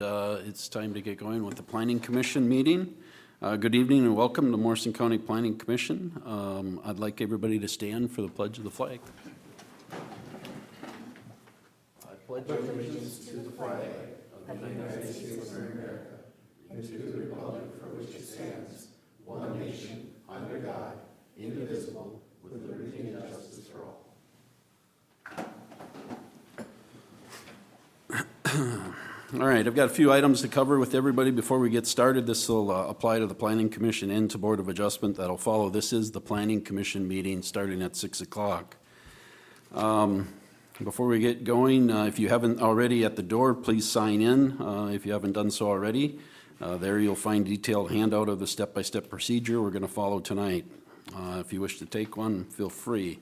It's time to get going with the Planning Commission meeting. Good evening and welcome to Morrison County Planning Commission. I'd like everybody to stand for the pledge of the flag. I pledge allegiance to the flag of the United States of America and to the republic for which it stands, one nation, under God, indivisible, with liberty and justice for all. All right, I've got a few items to cover with everybody before we get started. This will apply to the Planning Commission and to Board of Adjustment that'll follow. This is the Planning Commission meeting starting at 6 o'clock. Before we get going, if you haven't already at the door, please sign in. If you haven't done so already, there you'll find detailed handout of the step-by-step procedure we're going to follow tonight. If you wish to take one, feel free.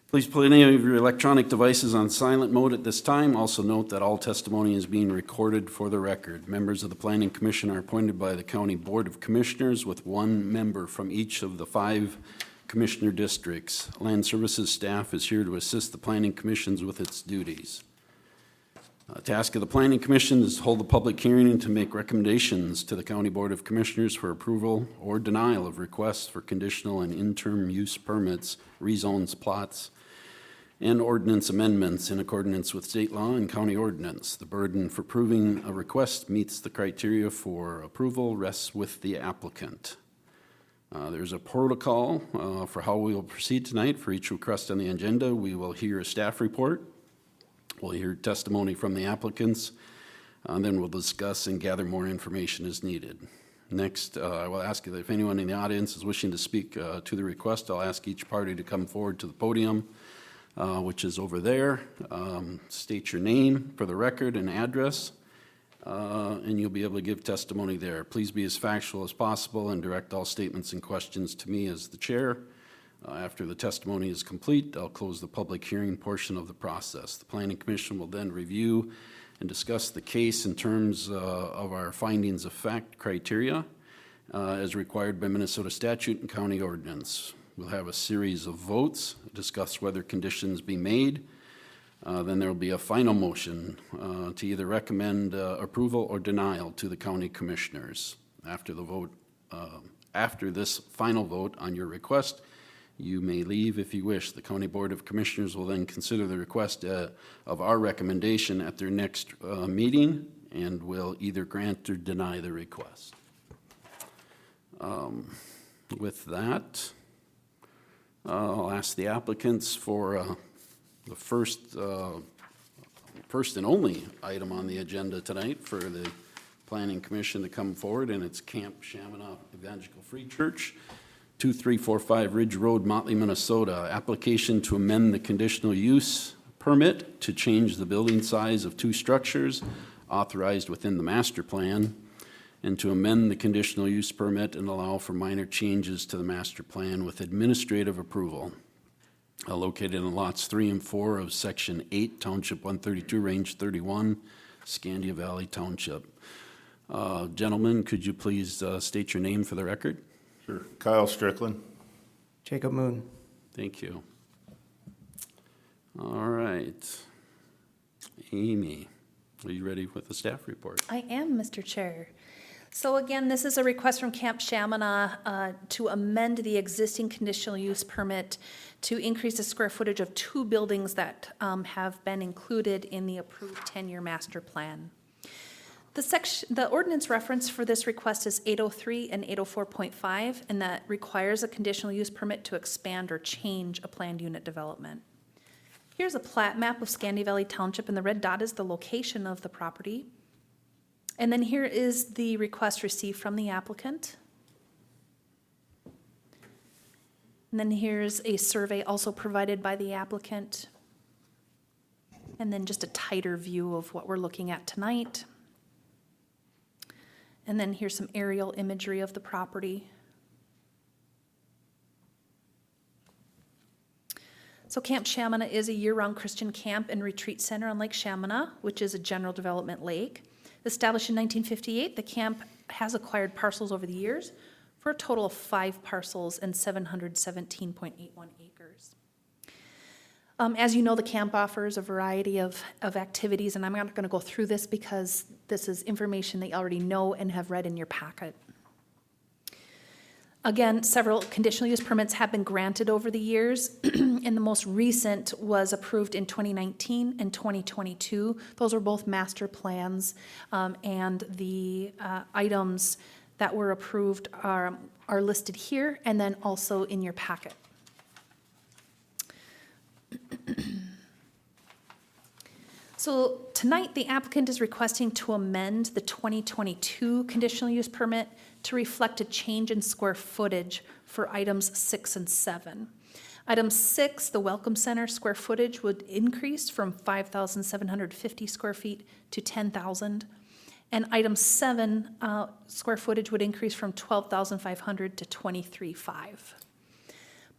Please put any of your electronic devices on silent mode at this time. Also note that all testimony is being recorded for the record. Members of the Planning Commission are appointed by the County Board of Commissioners with one member from each of the 5 commissioner districts. Land Services staff is here to assist the Planning Commissions with its duties. Task of the Planning Commission is to hold a public hearing and to make recommendations to the County Board of Commissioners for approval or denial of requests for conditional and interim use permits, rezones, plots, and ordinance amendments in accordance with state law and county ordinance. The burden for proving a request meets the criteria for approval rests with the applicant. There's a protocol for how we will proceed tonight. For each request on the agenda, we will hear a staff report. We'll hear testimony from the applicants, and then we'll discuss and gather more information as needed. Next, I will ask if anyone in the audience is wishing to speak to the request. I'll ask each party to come forward to the podium, which is over there. State your name for the record and address, and you'll be able to give testimony there. Please be as factual as possible and direct all statements and questions to me as the chair. After the testimony is complete, I'll close the public hearing portion of the process. The Planning Commission will then review and discuss the case in terms of our findings of fact criteria as required by Minnesota statute and county ordinance. We'll have a series of votes, discuss whether conditions be made. Then there will be a final motion to either recommend approval or denial to the county commissioners. After the vote, after this final vote on your request, you may leave if you wish. The County Board of Commissioners will then consider the request of our recommendation at their next meeting and will either grant or deny the request. With that, I'll ask the applicants for the first and only item on the agenda tonight for the Planning Commission to come forward, and it's Camp Chaminade Evangelical Free Church, 2345 Ridge Road, Motley, Minnesota. Application to amend the conditional use permit to change the building size of 2 structures authorized within the master plan, and to amend the conditional use permit and allow for minor changes to the master plan with administrative approval. Located in lots 3 and 4 of Section 8, Township 132, Range 31, Scandia Valley Township. Gentlemen, could you please state your name for the record? Sure. Kyle Strickland. Jacob Moon. Thank you. All right. Amy, are you ready with the staff report? I am, Mr. Chair. So again, this is a request from Camp Chaminade to amend the existing conditional use permit to increase the square footage of 2 buildings that have been included in the approved 10-year master plan. The ordinance reference for this request is 803 and 804.5, and that requires a conditional use permit to expand or change a planned unit development. Here's a plat map of Scandia Valley Township, and the red dot is the location of the property. And then here is the request received from the applicant. And then here's a survey also provided by the applicant. And then just a tighter view of what we're looking at tonight. And then here's some aerial imagery of the property. So Camp Chaminade is a year-round Christian camp and retreat center on Lake Chaminade, which is a general development lake. Established in 1958, the camp has acquired parcels over the years for a total of 5 parcels and 717.81 acres. As you know, the camp offers a variety of activities, and I'm not going to go through this because this is information that you already know and have read in your packet. Again, several conditional use permits have been granted over the years, and the most recent was approved in 2019 and 2022. Those were both master plans, and the items that were approved are listed here and then also in your packet. So tonight, the applicant is requesting to amend the 2022 conditional use permit to reflect a change in square footage for items 6 and 7. Item 6, the Welcome Center square footage would increase from 5,750 square feet to 10,000. And item 7, square footage would increase from 12,500 to 23,500.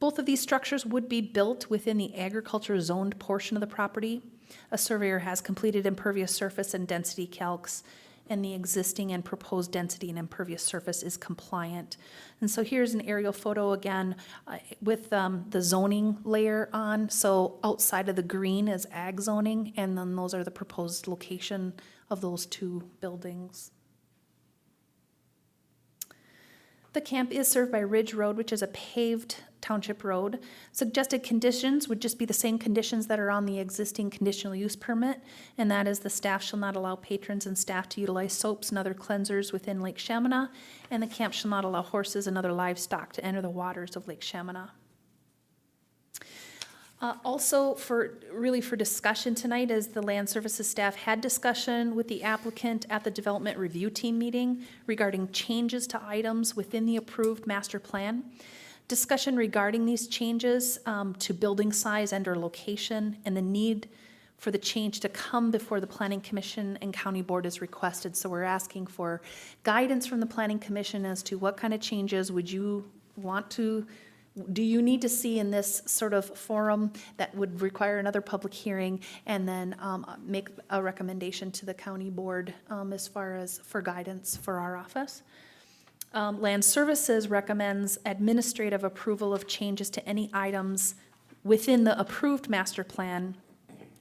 Both of these structures would be built within the agriculture zoned portion of the property. A surveyor has completed impervious surface and density calcs, and the existing and proposed density and impervious surface is compliant. And so here's an aerial photo again with the zoning layer on. So outside of the green is ag zoning, and then those are the proposed location of those two buildings. The camp is served by Ridge Road, which is a paved township road. Suggested conditions would just be the same conditions that are on the existing conditional use permit, and that is the staff shall not allow patrons and staff to utilize soaps and other cleansers within Lake Chaminade, and the camp shall not allow horses and other livestock to enter the waters of Lake Chaminade. Also, for discussion tonight, is the Land Services staff had discussion with the applicant at the Development Review Team meeting regarding changes to items within the approved master plan. Discussion regarding these changes to building size and/or location, and the need for the change to come before the Planning Commission and County Board is requested. So we're asking for guidance from the Planning Commission as to what kind of changes would you want to, do you need to see in this sort of forum that would require another public hearing, and then make a recommendation to the County Board as far as for guidance for our office. Land Services recommends administrative approval of changes to any items within the approved master plan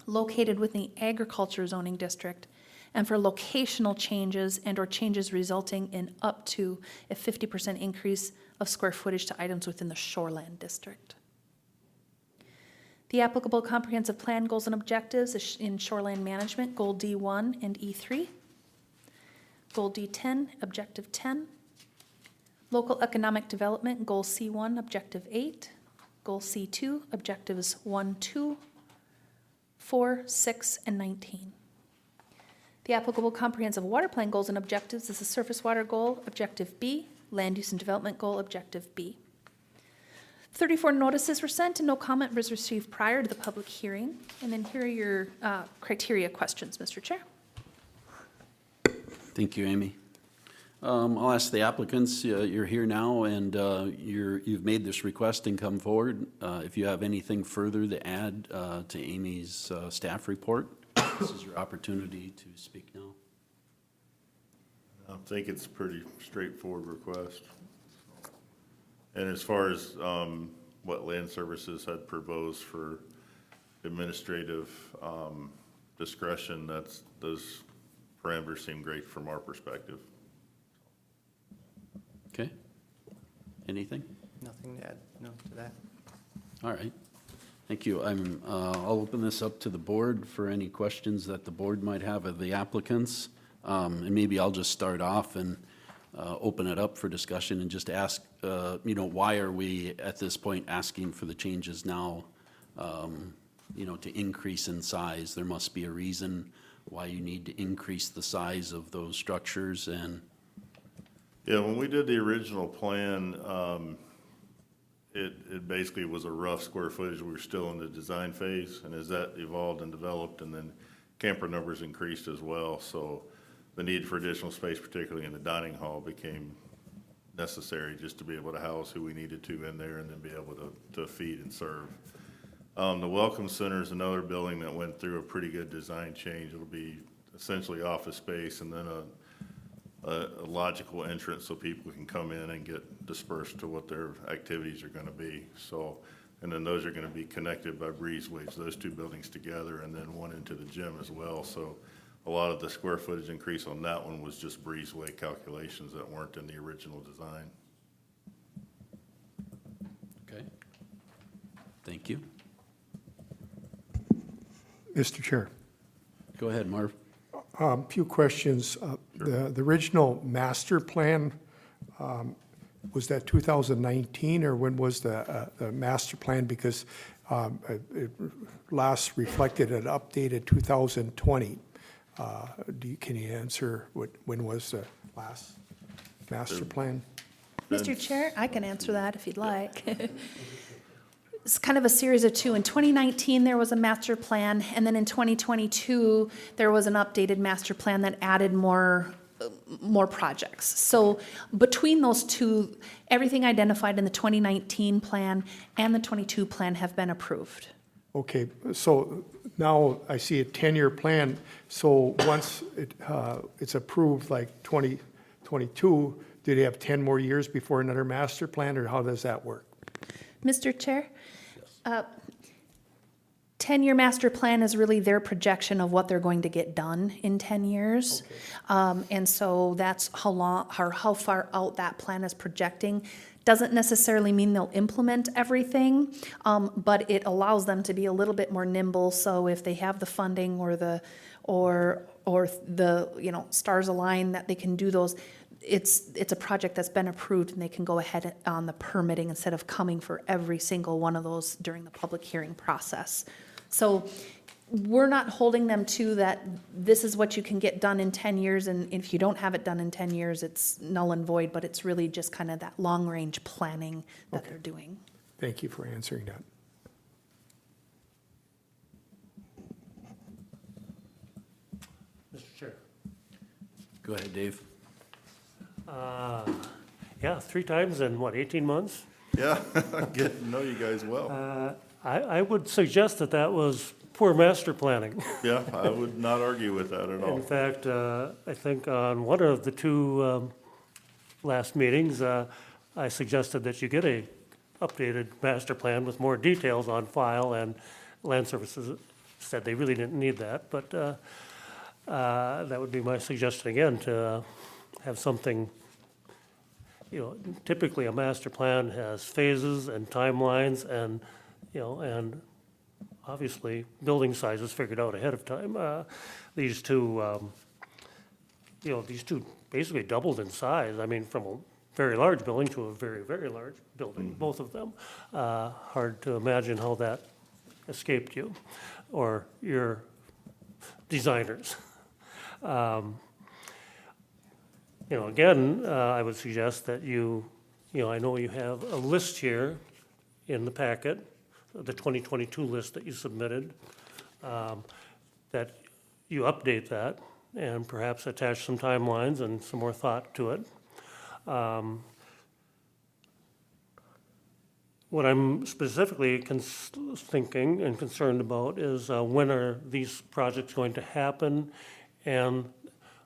located within the agriculture zoning district, and for locational changes and/or changes resulting in up to a 50% increase of square footage to items within the shoreland district. The applicable comprehensive plan goals and objectives is in shoreland management, goal D1 and E3. Goal D10, objective 10. Local economic development, goal C1, objective 8. Goal C2, objectives 1, 2, 4, 6, and 19. The applicable comprehensive water plan goals and objectives is the surface water goal, objective B, land use and development goal, objective B. 34 notices were sent and no comment was received prior to the public hearing. And then here are your criteria questions, Mr. Chair. Thank you, Amy. I'll ask the applicants, you're here now and you've made this request and come forward. If you have anything further to add to Amy's staff report, this is your opportunity to speak now. I think it's a pretty straightforward request. And as far as what Land Services had proposed for administrative discretion, those parameters seem great from our perspective. Okay. Anything? Nothing to add, no, to that. All right. Thank you. I'll open this up to the board for any questions that the board might have of the applicants. And maybe I'll just start off and open it up for discussion and just ask, why are we at this point asking for the changes now, to increase in size? There must be a reason why you need to increase the size of those structures. And yeah, when we did the original plan, it basically was a rough square footage. We were still in the design phase, and as that evolved and developed, and then camper numbers increased as well, so the need for additional space, particularly in the dining hall, became necessary just to be able to house who we needed to in there and then be able to feed and serve. The Welcome Center is another building that went through a pretty good design change. It'll be essentially office space and then a logical entrance so people can come in and get dispersed to what their activities are going to be. So And then those are gonna be connected by breezeways, those two buildings together, and then one into the gym as well. So a lot of the square footage increase on that one was just breezeway calculations that weren't in the original design. Okay. Thank you. Mr. Chair, Go ahead, Marv. few questions. The original master plan, was that 2019, or when was the master plan? Because it last reflected an updated 2020. Can you answer when was the last master plan? Mr. Chair, I can answer that if you'd like. It's kind of a series of two. In 2019, there was a master plan, and then in 2022, there was an updated master plan that added more projects. So between those two, everything identified in the 2019 plan and the 22 plan have been approved. Okay, so now I see a 10-year plan. So once it's approved, like 2022, do they have 10 more years before another master plan, or how does that work? Mr. Chair? 10-year master plan is really their projection of what they're going to get done in 10 years. And so that's how long, or how far out that plan is projecting. Doesn't necessarily mean they'll implement everything, but it allows them to be a little bit more nimble. So if they have the funding or the stars align that they can do those, it's a project that's been approved and they can go ahead on the permitting instead of coming for every single one of those during the public hearing process. So we're not holding them to that this is what you can get done in 10 years, and if you don't have it done in 10 years, it's null and void, but it's really just kind of that long-range planning that they're doing. Thank you for answering that. Mr. Chair. Go ahead, Dave. Yeah, 3 times in, 18 months? Yeah, getting to know you guys well. I would suggest that was poor master planning. Yeah, I would not argue with that at all. In fact, I think on one of the 2 last meetings, I suggested that you get a updated master plan with more details on file, and Land Services said they really didn't need that, but that would be my suggestion again, to have something. Typically a master plan has phases and timelines and, and obviously building sizes figured out ahead of time. These two basically doubled in size. I mean, from a very large building to a very, very large building, both of them. Hard to imagine how that escaped you or your designers. Again, I would suggest that I know you have a list here in the packet, the 2022 list that you submitted, that you update that and perhaps attach some timelines and some more thought to it. What I'm specifically thinking and concerned about is when are these projects going to happen? And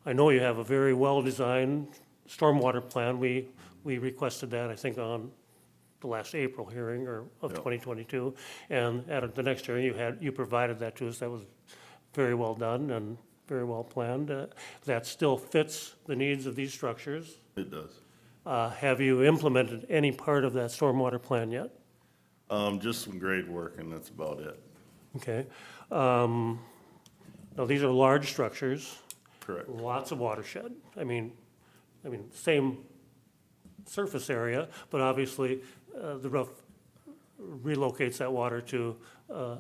I know you have a very well-designed stormwater plan. We requested that, I think, on the last April hearing of 2022. And at the next hearing, you provided that to us. That was very well done and very well planned. That still fits the needs of these structures. It does. Have you implemented any part of that stormwater plan yet? Just some grade work, and that's about it. Okay. Now, these are large structures. Correct. Lots of watershed. I mean, same surface area, but obviously the roof relocates that water to a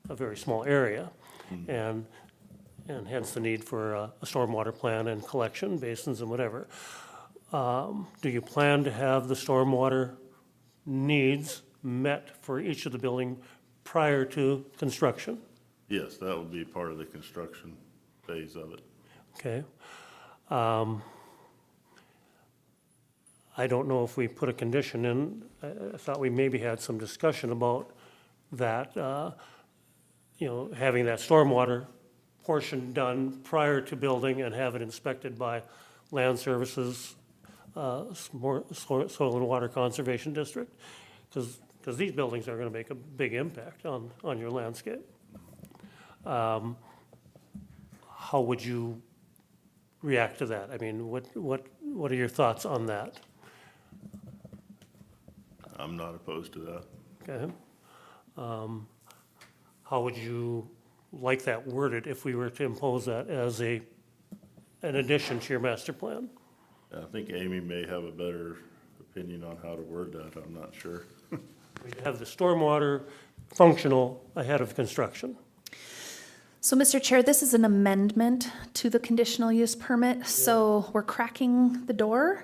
very small area, and hence the need for a stormwater plan and collection basins and whatever. Do you plan to have the stormwater needs met for each of the building prior to construction? Yes, that would be part of the construction phase of it. Okay. I don't know if we put a condition in. I thought we maybe had some discussion about that, having that stormwater portion done prior to building and have it inspected by Land Services, Soil and Water Conservation District. Because because these buildings are gonna make a big impact on your landscape. How would you react to that? I mean, what are your thoughts on that? I'm not opposed to that. Okay. How would you like that worded if we were to impose that as an addition to your master plan? I think Amy may have a better opinion on how to word that, I'm not sure. We have the stormwater functional ahead of construction. So, Mr. Chair, this is an amendment to the conditional use permit, so we're cracking the door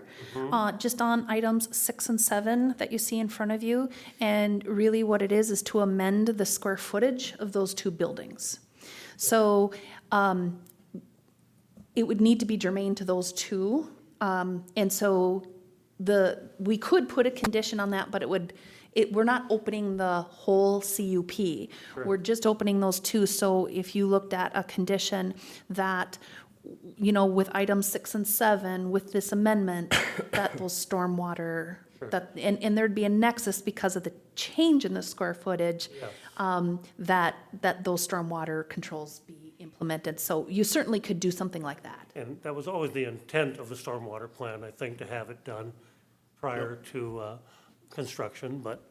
just on items 6 and 7 that you see in front of you. And really what it is to amend the square footage of those two buildings. So it would need to be germane to those two. And so we could put a condition on that, but we're not opening the whole CUP. We're just opening those two. So if you looked at a condition that, with items 6 and 7, with this amendment, that those stormwater, and there'd be a nexus because of the change in the square footage, that those stormwater controls be implemented. So you certainly could do something like that. And that was always the intent of the stormwater plan, I think, to have it done prior to construction, but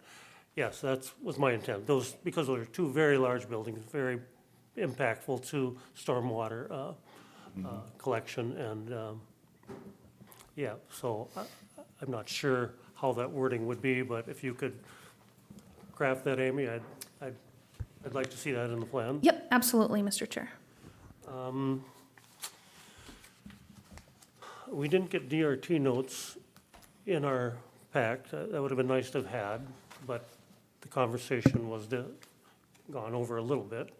yes, that was my intent. Because those are two very large buildings, very impactful to stormwater collection, and so I'm not sure how that wording would be, but if you could craft that, Amy, I'd like to see that in the plan. Yep, absolutely, Mr. Chair. We didn't get DRT notes in our pack. That would have been nice to have had, but the conversation was gone over a little bit.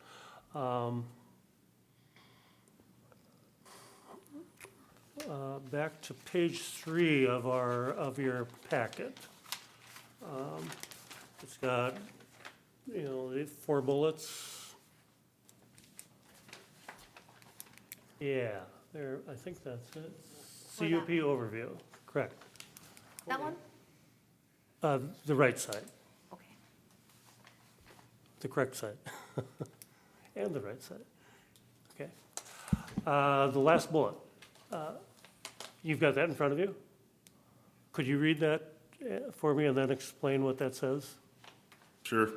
Back to page 3 of your packet. It's got, the 4 bullets. Yeah, there, I think that's it. CUP overview, correct. That one? The right side, Okay. the correct side, and the right side. Okay. The last bullet, you've got that in front of you? Could you read that for me and then explain what that says? Sure.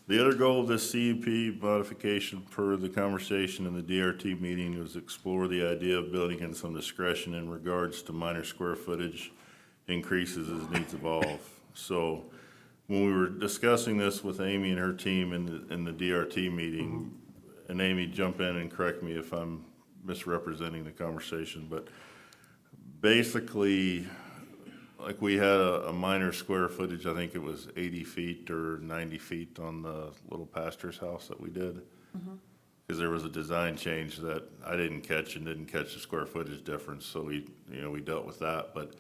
The other goal of this CUP modification per the conversation in the DRT meeting was explore the idea of building in some discretion in regards to minor square footage increases as needs evolve. So when we were discussing this with Amy and her team in the DRT meeting, and Amy, jump in and correct me if I'm misrepresenting the conversation, but basically, like we had a minor square footage, I think it was 80 feet or 90 feet on the little pastor's house that we did. Because there was a design change that I didn't catch the square footage difference, so we dealt with that. But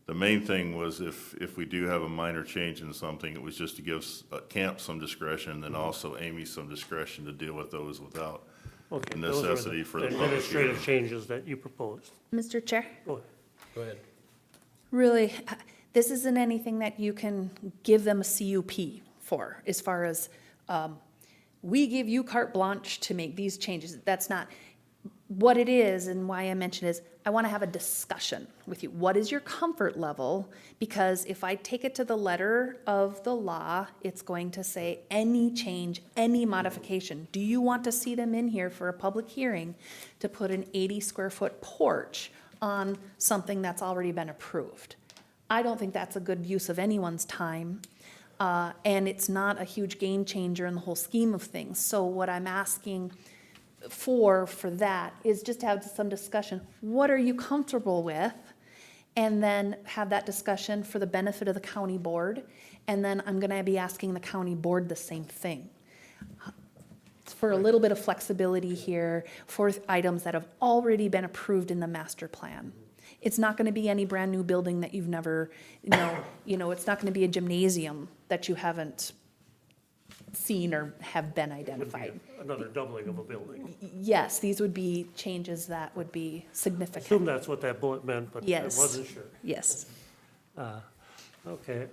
the main thing was if we do have a minor change in something, it was just to give camp some discretion, and then also Amy some discretion to deal with those without Okay, the those are necessity for the public administrative hearing. changes that you proposed. Mr. Chair? Go Go ahead. Really, this isn't anything that you can give them a CUP for, as far as, we give you carte blanche to make these changes. That's not, what it is, and why I mentioned is, I want to have a discussion with you. What is your comfort level? Because if I take it to the letter of the law, it's going to say any change, any modification. Do you want to see them in here for a public hearing to put an 80 square foot porch on something that's already been approved? I don't think that's a good use of anyone's time, and it's not a huge game changer in the whole scheme of things. So what I'm asking for that is just to have some discussion. What are you comfortable with? And then have that discussion for the benefit of the county board. And then I'm gonna be asking the county board the same thing. For a little bit of flexibility here for items that have already been approved in the master plan. It's not gonna be any brand-new building that you've never, it's not gonna be a gymnasium that you haven't seen or have been Would be identified. another doubling of a building. Yes, these would be changes that would be I significant. assume that's what that bullet meant, but I Yes. wasn't sure. Yes. Okay,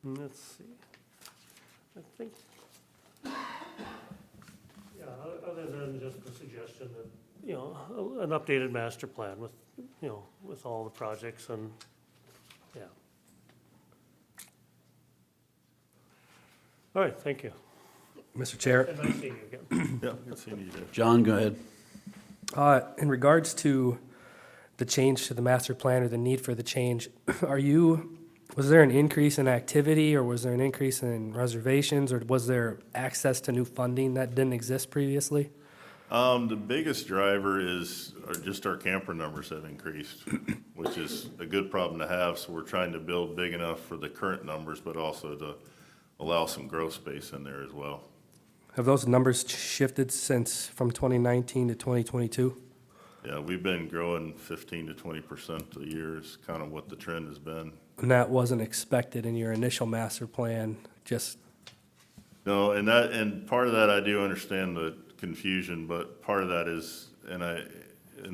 Let's see. I think, yeah, other than just the suggestion that, you know, an updated master plan with, you know, with all the projects and, yeah. All right, thank you. Mr. Chair, And nice seeing you again. Yeah, good seeing you there. John, go ahead. in regards to the change to the master plan or the need for the change, was there an increase in activity or was there an increase in reservations or was there access to new funding that didn't exist previously? The biggest driver are just our camper numbers have increased, which is a good problem to have. So we're trying to build big enough for the current numbers, but also to allow some growth space in there as well. Have those numbers shifted from 2019 to 2022? Yeah, we've been growing 15 to 20% a year is kind of what the trend has been. And that wasn't expected in your initial master plan, just, No, and part of that, I do understand the confusion, but part of that is, and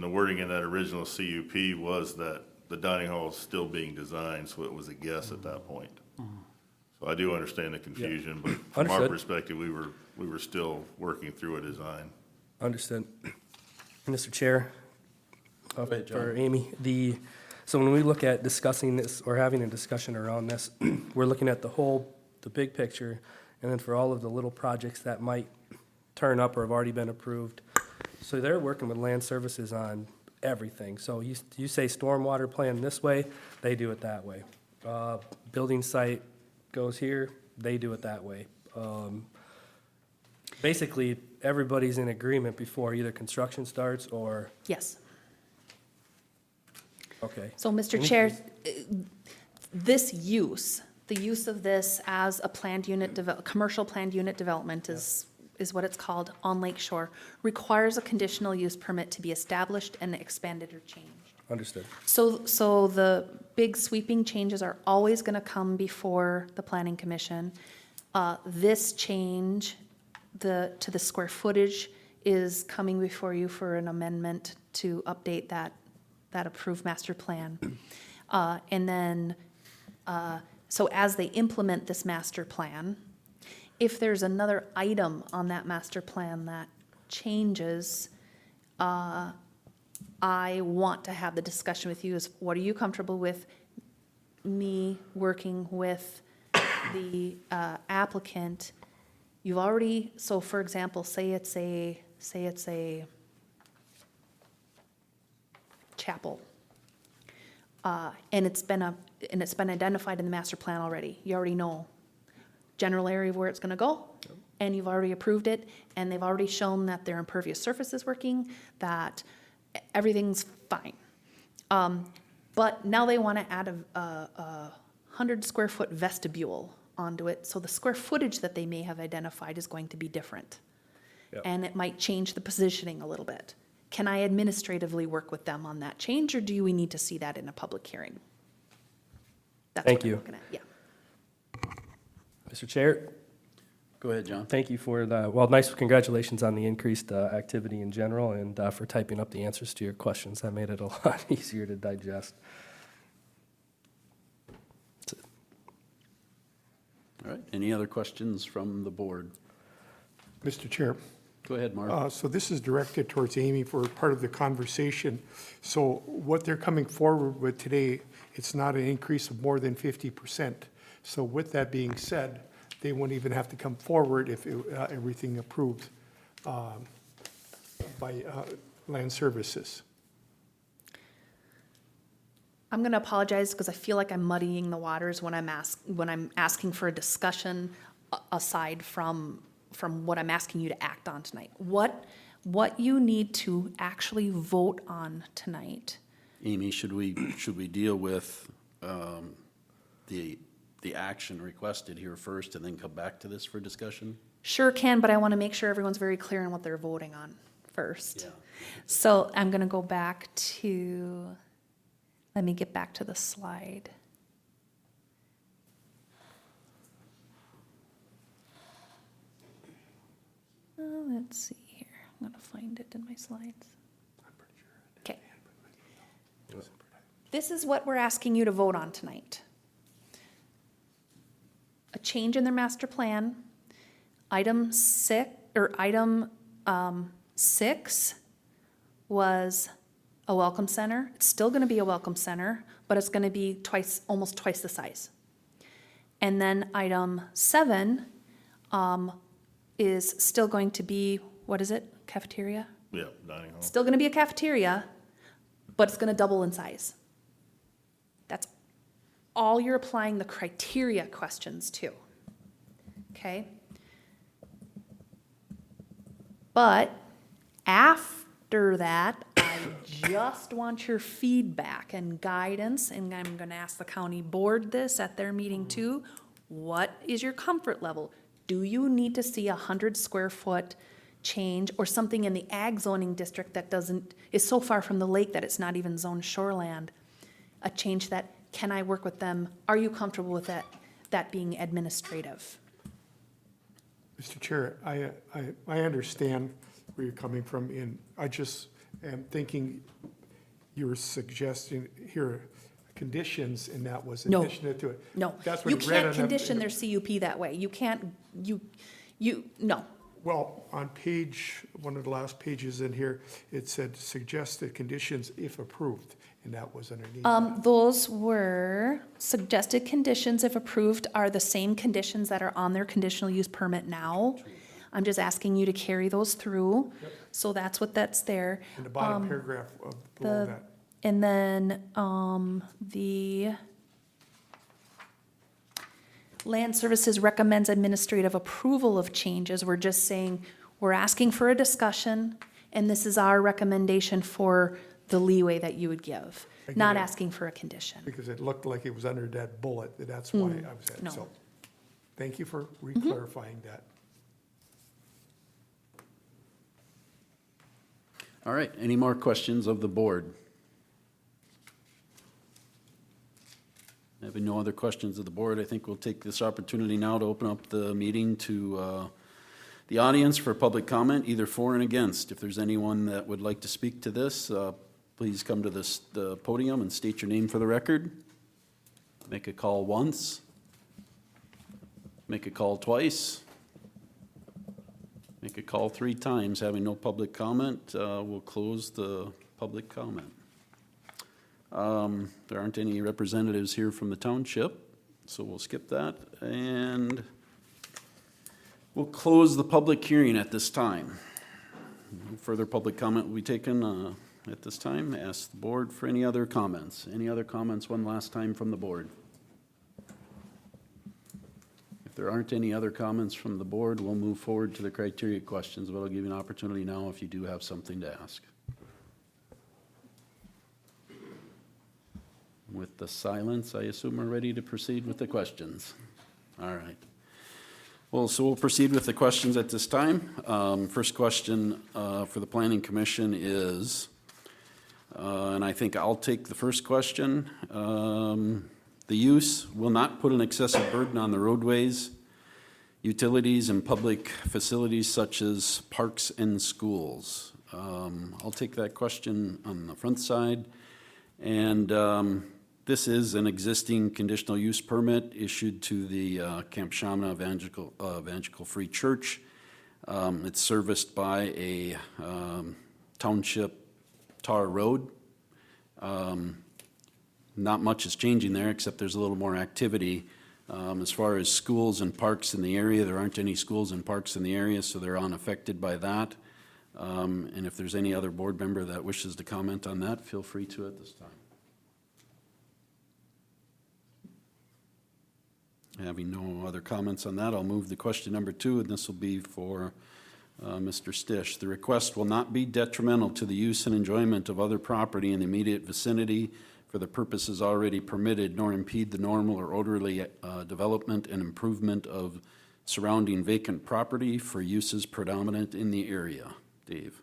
the wording in that original CUP was that the dining hall is still being designed, so it was a guess at that point. So I do understand the confusion, but from our Understood. perspective, we were still working through a design. understood. Mr. Chair, ahead, John. for Amy, so when we look at discussing this or having a discussion around this, we're looking at the big picture, and then for all of the little projects that might turn up or have already been approved. So they're working with land services on everything. So you say stormwater plan this way, they do it that way. Building site goes here, they do it that way. Basically, everybody's in agreement before either construction starts or, Yes. okay. So, Mr. Chair, the use of this as a planned unit, commercial planned unit development is what it's called on Lake Shore, requires a conditional use permit to be established and expanded or changed. Understood. So the big sweeping changes are always going to come before the planning commission. This change, to the square footage, is coming before you for an amendment to update that approved master plan. And then, so as they implement this master plan, if there's another item on that master plan that changes, I want to have the discussion with you is, what are you comfortable with me working with the applicant? You've already, so for example, say it's a chapel. And it's been identified in the master plan already. You already know general area of where it's gonna go, and you've already approved it, and they've already shown that their impervious surface is working, that everything's fine. But now they wanna add a 100-square-foot vestibule onto it, so the square footage that they may have identified is going to be different. Yep. And it might change the positioning a little bit. Can I administratively work with them on that change, or do we need to see that in a public hearing? That's Thank what I'm you. looking at. Yeah. Mr. Chair, Go ahead, John. thank you for congratulations on the increased activity in general and for typing up the answers to your questions. That made it a lot easier to digest. All right, any other questions from the board? Mr. Chair, Go ahead, Mark. so this is directed towards Amy for part of the conversation. So what they're coming forward with today, it's not an increase of more than 50%. So with that being said, they wouldn't even have to come forward if everything approved by land services. I'm going to apologize because I feel like I'm muddying the waters when I'm asking for a discussion aside from what I'm asking you to act on tonight. What you need to actually vote on tonight. Amy, should we deal with the action requested here first and then come back to this for discussion? Sure can, but I want to make sure everyone's very clear on what they're voting on first. Yeah. So I'm going to go back to, let me get back to the slide. Let's see here. I'm going to find it in my slides. Okay. This is what we're asking you to vote on tonight. change in their master plan. Item 6 was a welcome center. It's still gonna be a welcome center, but it's gonna be almost twice the size. And then item 7 is still going to be, what is it, cafeteria? Yeah, dining hall. Still gonna be a cafeteria, but it's gonna double in size. That's all you're applying the criteria questions to, okay? But after that, I just want your feedback and guidance, and I'm gonna ask the county board this at their meeting too. What is your comfort level? Do you need to see 100 square foot change or something in the ag zoning district that is so far from the lake that it's not even zoned shoreland? A change that, can I work with them? Are you comfortable with that being administrative? Mr. Chair, I understand where you're coming from, and I just am thinking you were suggesting here conditions, and that was No. addition to it. No, That's what you it read can't on the- condition their CUP that way. You can't, no. Well, on one of the last pages in here, it said suggested conditions if approved, and that was underneath. Those were suggested conditions, if approved, are the same conditions that are on their conditional use permit now. I'm just asking you to carry those through. So that's what that's there. In the bottom paragraph of below that. And then, the Land Services recommends administrative approval of changes. We're just saying, we're asking for a discussion, and this is our recommendation for the leeway that you would give, I get not it. asking for a condition. Because it looked like it was under that bullet, that's why I was no. at, so. Thank you for re-clarifying that. All right, any more questions of the board? Having no other questions of the board, I think we'll take this opportunity now to open up the meeting to the audience for public comment, either for and against. If there's anyone that would like to speak to this, please come to the podium and state your name for the record. Make a call once. Make a call twice. Make a call 3 times. Having no public comment, we'll close the public comment. There aren't any representatives here from the township, so we'll skip that. And we'll close the public hearing at this time. No further public comment will be taken at this time. Ask the board for any other comments. Any other comments one last time from the board? If there aren't any other comments from the board, we'll move forward to the criteria questions, but I'll give you an opportunity now if you do have something to ask. With the silence, I assume we're ready to proceed with the questions. All right. Well, so we'll proceed with the questions at this time. First question for the Planning Commission is, and I think I'll take the first question. The use will not put an excessive burden on the roadways, utilities, and public facilities such as parks and schools. I'll take that question on the front side. And this is an existing conditional use permit issued to the Camp Shamana Evangelical Free Church. It's serviced by a township tar road. Not much is changing there, except there's a little more activity. As far as schools and parks in the area, there aren't any schools and parks in the area, so they're unaffected by that. And if there's any other board member that wishes to comment on that, feel free to at this time. Having no other comments on that, I'll move to question number 2, and this will be for Mr. Stish. The request will not be detrimental to the use and enjoyment of other property in the immediate vicinity for the purposes already permitted, nor impede the normal or orderly development and improvement of surrounding vacant property for uses predominant in the area. Dave?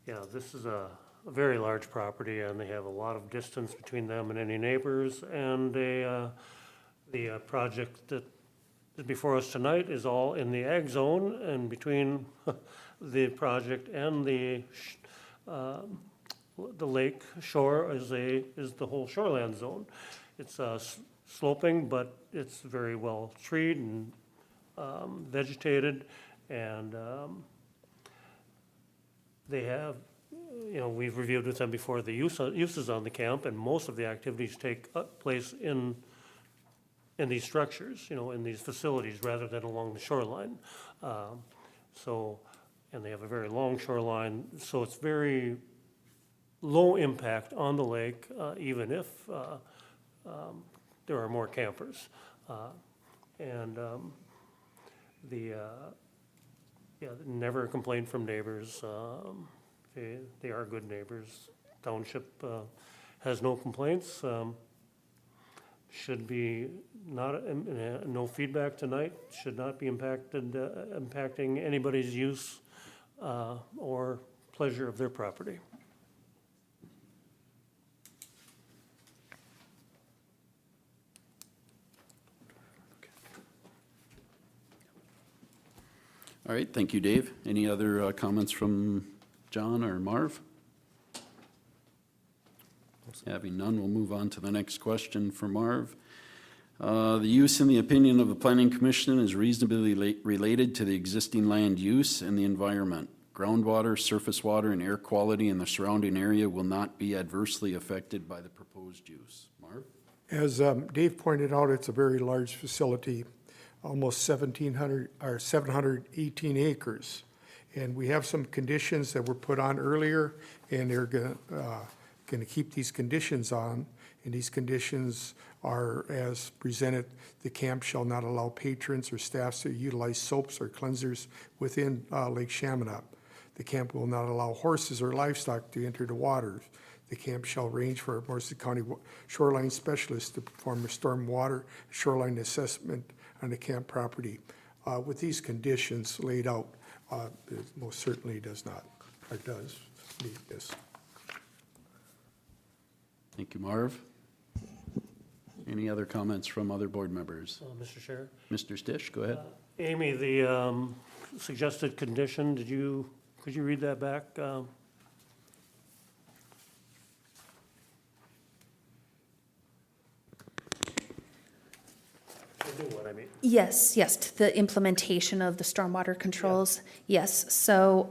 Yeah, this is a very large property, and they have a lot of distance between them and any neighbors, and the project that is before us tonight is all in the ag zone, and between the project and the lake shore is the whole shoreland zone. It's sloping, but it's very well treed and vegetated, and they have, we've reviewed with them before the uses on the camp, and most of the activities take place in these structures, in these facilities, rather than along the shoreline. And they have a very long shoreline, so it's very low impact on the lake, even if there are more campers. Never a complaint from neighbors. They are good neighbors. Township has no complaints. Should be no feedback tonight, should not be impacting anybody's use or pleasure of their property. All right, thank you, Dave. Any other comments from John or Marv? Having none, we'll move on to the next question for Marv. The use, in the opinion of the Planning Commission, is reasonably related to the existing land use and the environment. Groundwater, surface water, and air quality in the surrounding area will not be adversely affected by the proposed use. Marv? As Dave pointed out, it's a very large facility, almost 718 acres. And we have some conditions that were put on earlier, and they're going to keep these conditions on. And these conditions are as presented: the camp shall not allow patrons or staffs to utilize soaps or cleansers within Lake Chaminade. The camp will not allow horses or livestock to enter the waters. The camp shall arrange for a Morrison County shoreline specialist to perform a stormwater shoreline assessment on the camp property. With these conditions laid out, it most certainly does not, or does meet this. Thank you, Marv. Any other comments from other board members? Mr. Chair? Mr. Stish, go ahead. Amy, the suggested condition, could you read that back? What I mean. Yes, the implementation of the stormwater controls, yes. So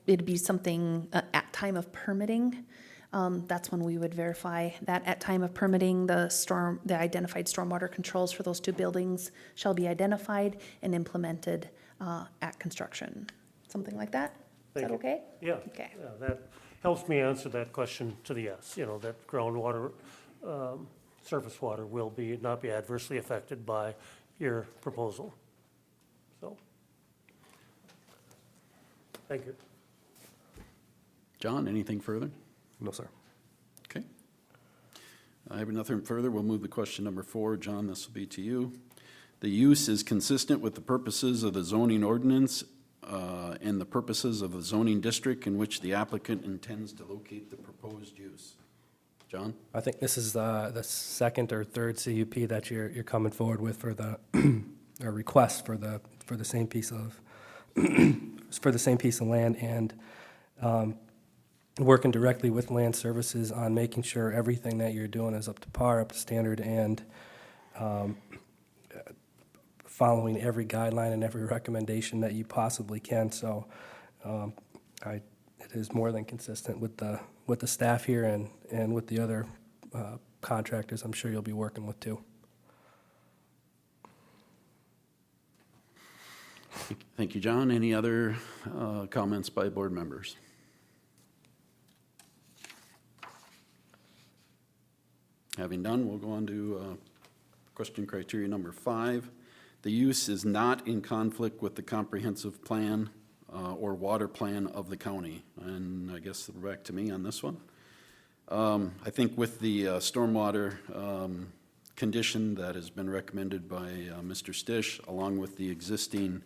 it'd be something at time of permitting. That's when we would verify that at time of permitting, the identified stormwater controls for those two buildings shall be identified and implemented at construction. Something like that? Is that okay? Yeah. Okay. Yeah, that helps me answer that question to the yes, that groundwater, surface water will not be adversely affected by your proposal. So, thank you. John, anything further? No, sir. Okay. I have nothing further. We'll move to question number 4. John, this will be to you. The use is consistent with the purposes of the zoning ordinance and the purposes of the zoning district in which the applicant intends to locate the proposed use. John? I think this is the second or third CUP that you're coming forward with for the or request for the same piece of for the same piece of land, and working directly with land services on making sure everything that you're doing is up to par, up to standard, and following every guideline and every recommendation that you possibly can. So it is more than consistent with the staff here and with the other contractors I'm sure you'll be working with too. Thank you, John. Any other comments by board members? Having done, we'll go on to question criteria number 5. The use is not in conflict with the comprehensive plan or water plan of the county. And I guess we're back to me on this one. I think with the stormwater condition that has been recommended by Mr. Stish, along with the existing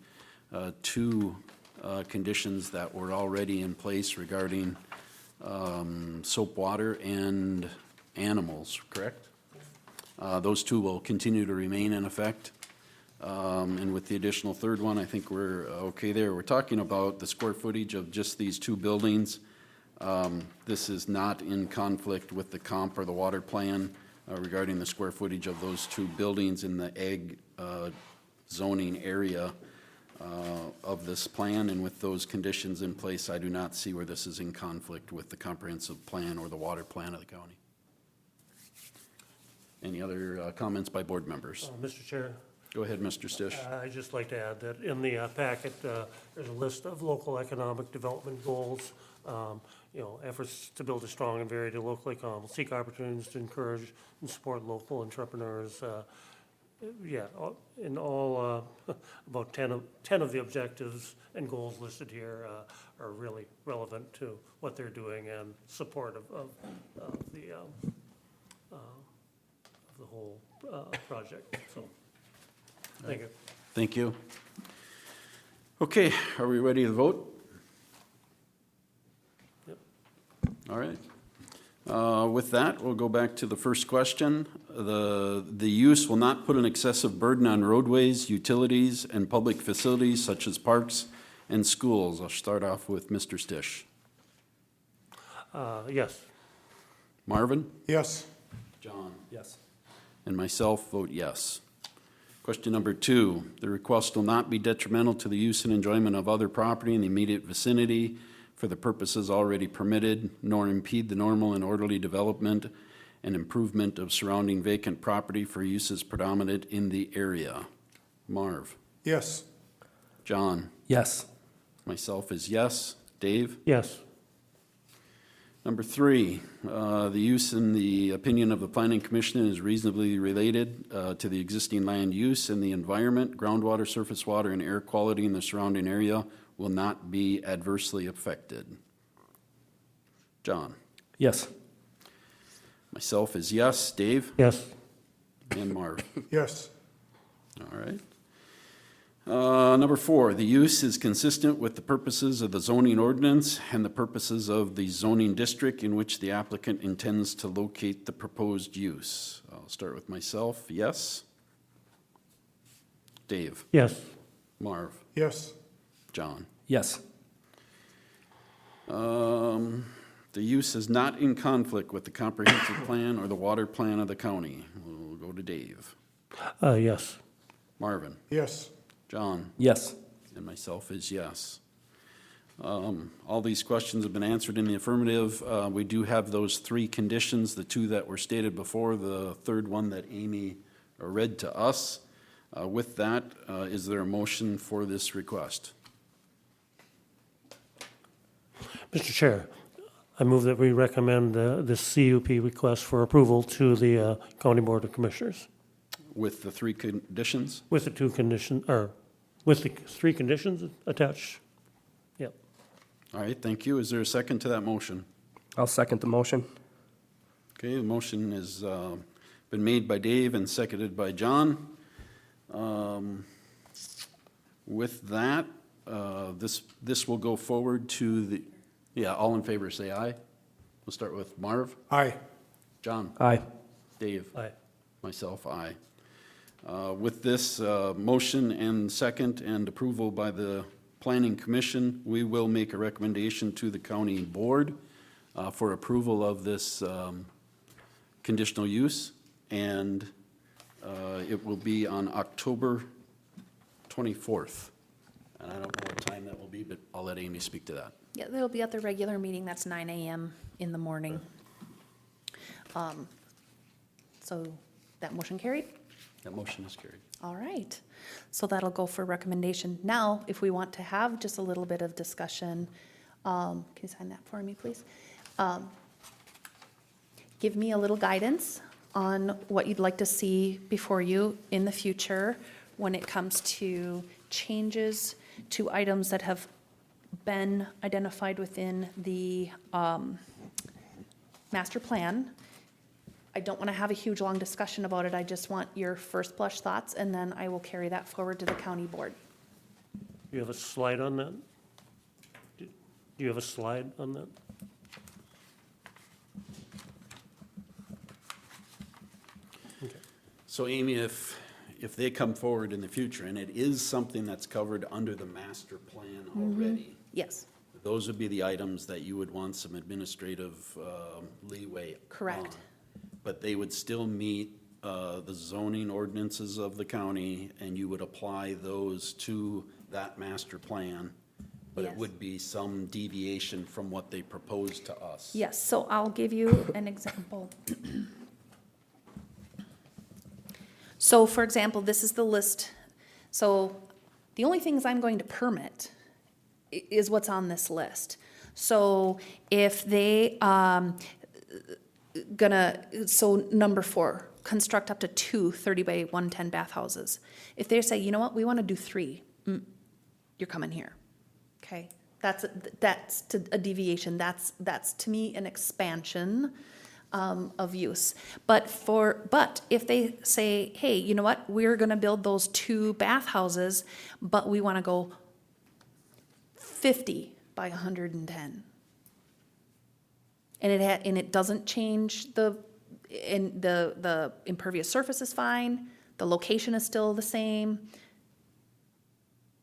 2 conditions that were already in place regarding soap water and animals, correct? Those 2 will continue to remain in effect. And with the additional 3rd one, I think we're okay there. We're talking about the square footage of just these 2 buildings. This is not in conflict with the comp or the water plan. regarding the square footage of those two buildings in the ag zoning area of this plan, and with those conditions in place, I do not see where this is in conflict with the comprehensive plan or the water plan of the county. Any other comments by board members? Mr. Chair, Go ahead, Mr. Stish. I'd just like to add that in the packet, there's a list of local economic development goals, efforts to build a strong and varied local economy, seek opportunities to encourage and support local entrepreneurs. In all, about 10 of the objectives and goals listed here are really relevant to what they're doing and supportive of the whole project, so, thank you. Thank you. Okay, are we ready to vote? Yep. All right. With that, we'll go back to the first question. The use will not put an excessive burden on roadways, utilities, and public facilities such as parks and schools. I'll start off with Mr. Stish. Yes. Marvin? Yes. John? Yes. And myself vote yes. Question number 2, the request will not be detrimental to the use and enjoyment of other property in the immediate vicinity for the purposes already permitted, nor impede the normal and orderly development and improvement of surrounding vacant property for uses predominant in the area. Marv? Yes. John? Yes. Myself is yes. Dave? Yes. Number 3, the use in the opinion of the Planning Commission is reasonably related to the existing land use and the environment, groundwater, surface water, and air quality in the surrounding area will not be adversely affected. John? Yes. Myself is yes. Dave? Yes. And Marv? Yes. All right. Number 4, the use is consistent with the purposes of the zoning ordinance and the purposes of the zoning district in which the applicant intends to locate the proposed use. I'll start with myself, yes. Dave? Yes. Marv? Yes. John? Yes. The use is not in conflict with the comprehensive plan or the water plan of the county. We'll go to Dave. Yes. Marvin? Yes. John? Yes. And myself is yes. All these questions have been answered in the affirmative. We do have those 3 conditions, the 2 that were stated before, the third one that Amy read to us. With that, is there a motion for this request? Mr. Chair, I move that we recommend this CUP request for approval to the County Board of Commissioners With the 3 conditions? with the 2 conditions, or with the 3 conditions attached. Yep. All right, thank you. Is there a second to that motion? I'll second the motion. Okay, the motion has been made by Dave and seconded by John. With that, this will go forward to the, all in favor say aye. We'll start with Marv. Aye. John. Aye. Dave. Aye. Myself, aye. With this motion and second and approval by the Planning Commission, we will make a recommendation to the county board for approval of this conditional use, and it will be on October 24th. And I don't know what time that will be, but I'll let Amy speak to that. Yeah, they'll be at the regular meeting, that's 9 a.m. in the morning. So that motion carried? That motion is carried. All right, so that'll go for recommendation. Now, if we want to have just a little bit of discussion, can you sign that for me, please? Give me a little guidance on what you'd like to see before you in the future when it comes to changes to items that have been identified within the master plan. I don't want to have a huge, long discussion about it. I just want your first blush thoughts, and then I will carry that forward to the county board. Do you have a slide on that? Do you have a slide on that? Okay. So Amy, if they come forward in the future, and it is something that's covered under the master plan already, Yes, those would be the items that you would want some administrative leeway correct. but they would still meet the zoning ordinances of the county, and you would apply those to that master plan. But it Yes. would be some deviation from what they proposed to us. Yes, so I'll give you an example. So for example, this is the list. So the only things I'm going to permit is what's on this list. So if they, so number 4, construct up to 2 30 by 110 bathhouses. If they say, you know what, we want to do 3, you're coming here. Okay, that's a deviation. That's to me an expansion of use. But if they say, hey, you know what, we're going to build those 2 bathhouses, but we want to go 50 by 110, and it doesn't change the impervious surface is fine, the location is still the same.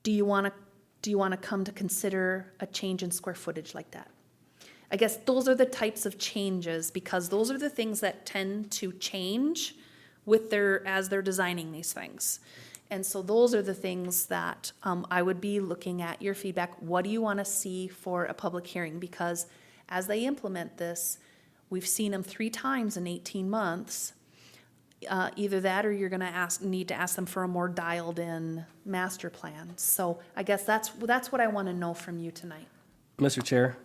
Do you want to come to consider a change in square footage like that? I guess those are the types of changes, because those are the things that tend to change as they're designing these things. And so those are the things that I would be looking at your feedback. What do you want to see for a public hearing? Because as they implement this, we've seen them 3 times in 18 months. Either that, or you're going to need to ask them for a more dialed-in master plan. So I guess that's what I want to know from you tonight. Mr. Chair,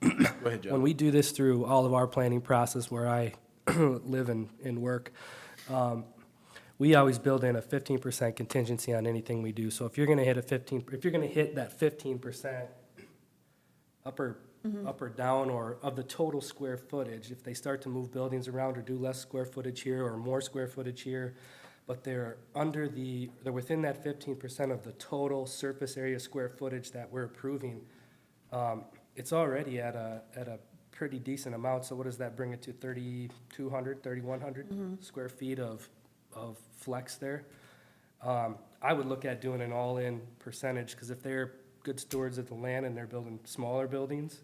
Go ahead, John. when we do this through all of our planning process where I live and work, we always build in a 15% contingency on anything we do. So if you're going to hit that 15% up or down, or of the total square footage, if they start to move buildings around or do less square footage here or more square footage here, but they're within that 15% of the total surface area square footage that we're approving, it's already at a pretty decent amount. So what does that bring it to? 3,200, 3,100 square feet of flex there. I would look at doing an all-in percentage, because if they're good stewards of the land and they're building smaller buildings,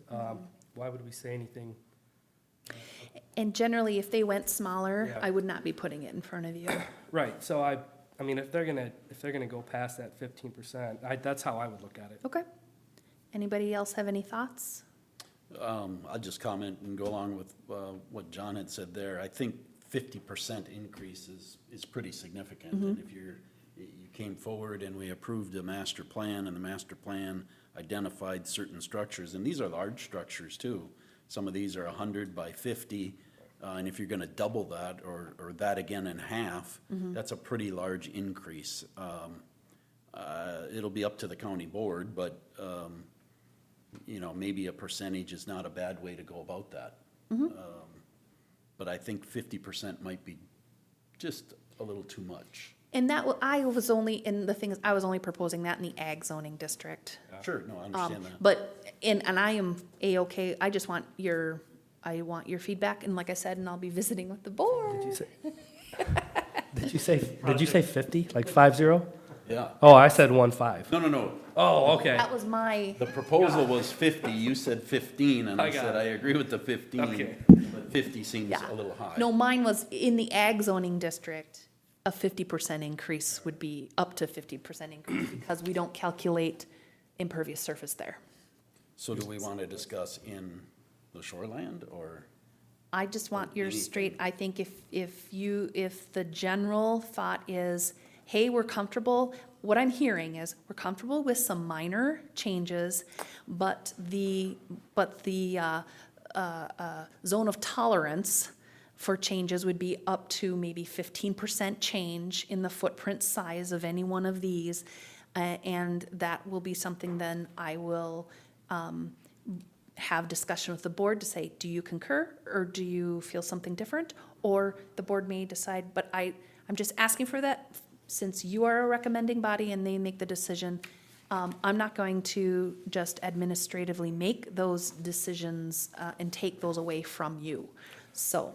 why would we say anything? And generally, if they went smaller, Yeah. I would not be putting it in front of you. Right, so I mean, if they're gonna go past that 15%, that's how I would look at it. Okay. Anybody else have any thoughts? I'll just comment and go along with what John had said there. I think 50% increase is pretty significant. And if you came forward and we approved a master plan, and the master plan identified certain structures, and these are large structures too. Some of these are 100 by 50, and if you're going to double that or that again in half, that's a pretty large increase. It'll be up to the county board, but maybe a percentage is not a bad way to go about that. But I think 50% might be just a little too much. And I was only proposing that in the ag zoning district. Sure, no, I understand that. But, and I am A-okay, I just want your feedback, and like I said, and I'll be visiting with the board. Did you say 50, like 50? Yeah. Oh, I said 15. No. Oh, okay. That was my, The proposal was 50, you said 15, and I I got said, it. I agree with the 15. Okay. But 50 seems yeah. a little high. No, mine was in the ag zoning district, a 50% increase would be up to 50% increase, because we don't calculate impervious surface there. So do we want to discuss in the shoreland, or? I just want your Anything. straight, I think if the general thought is, hey, we're comfortable, what I'm hearing is, we're comfortable with some minor changes, but the zone of tolerance for changes would be up to maybe 15% change in the footprint size of any one of these. And that will be something then I will have discussion with the board to say, do you concur, or do you feel something different? Or the board may decide, but I'm just asking for that, since you are a recommending body and they make the decision. I'm not going to just administratively make those decisions and take those away from you. So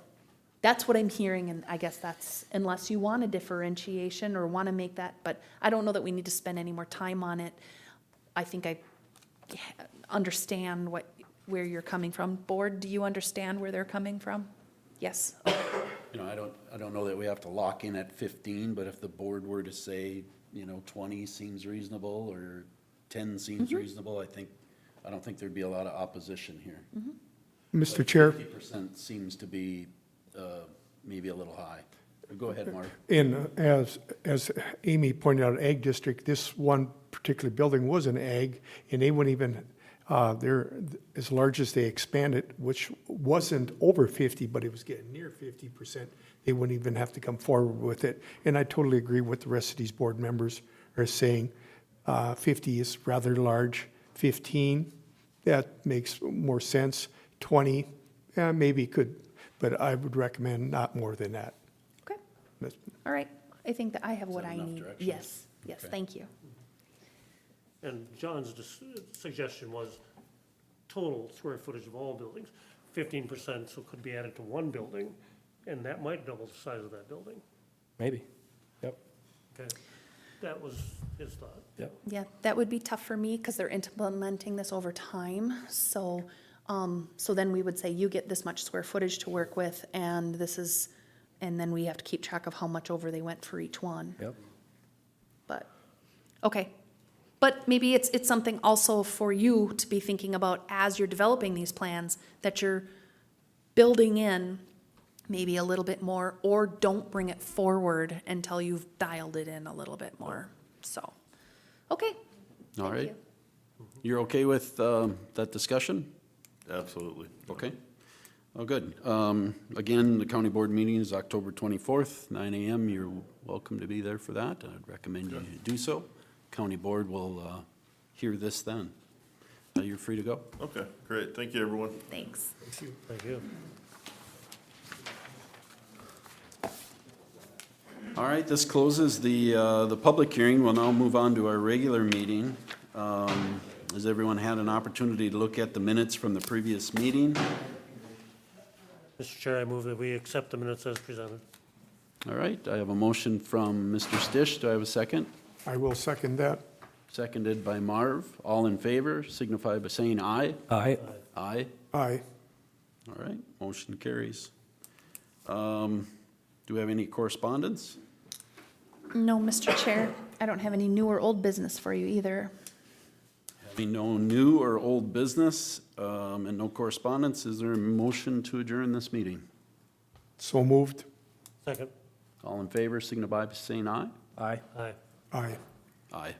that's what I'm hearing, and I guess that's, unless you want a differentiation or want to make that, but I don't know that we need to spend any more time on it. I think I understand where you're coming from. Board, do you understand where they're coming from? Yes? Okay. I don't know that we have to lock in at 15, but if the board were to say, 20 seems reasonable or 10 seems reasonable, I don't think there'd be a lot of opposition here. Mr. Chair, 50% seems to be maybe a little high. Go ahead, Mark. as Amy pointed out, Ag District, this one particular building was an ag, and they wouldn't even, they're, as large as they expanded, which wasn't over 50, but it was getting near 50%, they wouldn't even have to come forward with it. And I totally agree with the rest of these board members are saying 50 is rather large. 15, that makes more sense. 20, maybe could, but I would recommend not more than that. Okay, That's- all right. I think that I have what that I enough need. direction? Yes, Okay. thank you. And John's suggestion was total square footage of all buildings, 15%, so could be added to one building, and that might double the size of that building. Maybe. Yep, Okay, that was his thought. yep. Yeah, that would be tough for me because they're implementing this over time. So, so then we would say you get this much square footage to work with and this is, and then we have to keep track of how much over they went for each one. Yep. But, okay. But maybe it's something also for you to be thinking about as you're developing these plans, that you're building in maybe a little bit more, or don't bring it forward until you've dialed it in a little bit more. So, okay. All Thank right. you. You're okay with that discussion? Absolutely. Okay. Oh, good. Again, the county board meeting is October 24th, 9 a.m. You're welcome to be there for that. I'd recommend you do so. County board will hear this then. You're free to go. Okay, great. Thank you, everyone. Thanks. Thank you. All right, this closes the public hearing. We'll now move on to our regular meeting. Has everyone had an opportunity to look at the minutes from the previous meeting? Mr. Chair, I move that we accept the minutes as presented. All right, I have a motion from Mr. Stish. Do I have a second? I will second that. Seconded by Marv. All in favor, signify by saying aye. Aye. Aye. Aye. All right, motion carries. Do we have any correspondence? No, Mr. Chair, I don't have any new or old business for you either. Having no new or old business and no correspondence, is there a motion to adjourn this meeting? So moved. Second. All in favor, signify by saying aye. Aye. Aye. Aye. Aye.